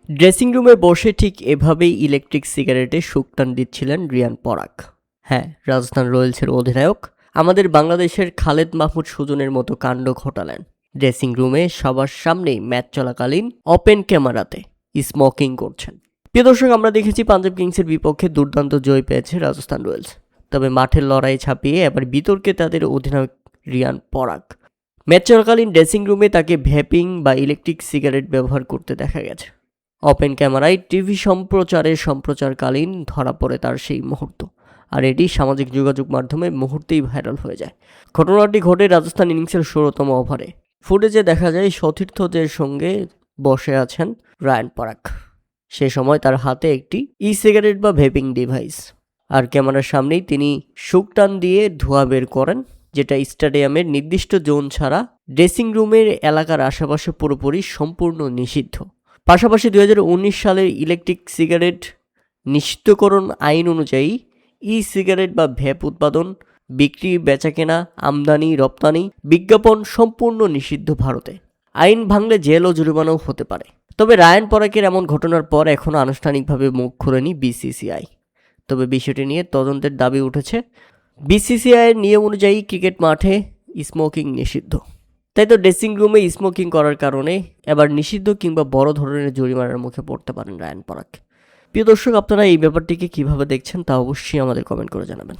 Dressing রুমে বসে ঠিক এভাবেই ইলেকট্রিক সিগারেটে সুকটান দিচ্ছিলেন রিয়ান পরাগ। হ্যাঁ, রাজস্থান রয়্যালসের অধিনায়ক আমাদের বাংলাদেশের খালেদ মাহমুদ সুজনের মতো কাণ্ড ঘটালেন। ড্রেসিং রুমে সবার সামনেই ম্যাচ চলাকালীন ওপেন ক্যামেরাতে স্মোকিং করছেন। প্রিয় দর্শক, আমরা দেখেছি পাঞ্জাব কিংসের বিপক্ষে দুর্দান্ত জয় পেয়েছে রাজস্থান রয়্যালস। তবে মাঠের লড়াই ছাপিয়ে এবার বিতর্কে তাদের অধিনায়ক রিয়ান পরাগ। ম্যাচ চলাকালীন ড্রেসিং রুমে তাকে ভ্যাপিং বা ইলেকট্রিক সিগারেট ব্যবহার করতে দেখা গেছে। ওপেন ক্যামেরায় টিভি সম্প্রচারকালীন ধরা পড়ে তার সেই মুহূর্ত, আর এটি সামাজিক যোগাযোগ মাধ্যমে মুহূর্তেই ভাইরাল হয়ে যায়। ঘটনাটি ঘটে রাজস্থান ইনিংসের 16তম ওভারে। ফুটেজে দেখা যায় সতীর্থদের সঙ্গে বসে আছেন রায়ান পরাগ। সে সময় তার হাতে একটি সিগারেট বা ভেপিং ডিভাইস, আর ক্যামেরার সামনেই তিনি সুকটান দিয়ে ধোঁয়া বের করেন, যেটা স্টেডিয়ামের নির্দিষ্ট জোন ছাড়া ড্রেসিং রুমের এলাকার আশেপাশে পুরোপুরি সম্পূর্ণ নিষিদ্ধ। পাশাপাশি 2019 সালের ইলেকট্রিক সিগারেট নিষিদ্ধকরণ আইন অনুযায়ী সিগারেট বা ভ্যাপ উৎপাদন, বিক্রি, বেচাকেনা, আমদানি, রপ্তানি, বিজ্ঞাপন সম্পূর্ণ নিষিদ্ধ ভারতে। আইন ভাঙলে জেল ও জরিমানাও হতে পারে। তবে রায়ান পরাগের এমন ঘটনার পর এখনও আনুষ্ঠানিকভাবে মুখ খোলেনি বিসিসিআই। তবে বিষয়টি নিয়ে তদন্তের দাবি উঠেছে। বিসিসিআইয়ের নিয়ম অনুযায়ী ক্রিকেট মাঠে স্মোকিং নিষিদ্ধ। তাই তো ড্রেসিং রুমে স্মোকিং করার কারণে এবার নিষিদ্ধ কিংবা বড় ধরনের জরিমানার মুখে পড়তে পারেন রায়ান পরাগ। প্রিয় দর্শক, আপনারা এই ব্যাপারটিকে কিভাবে দেখছেন তা অবশ্যই আমাদের কমেন্ট করে জানাবেন।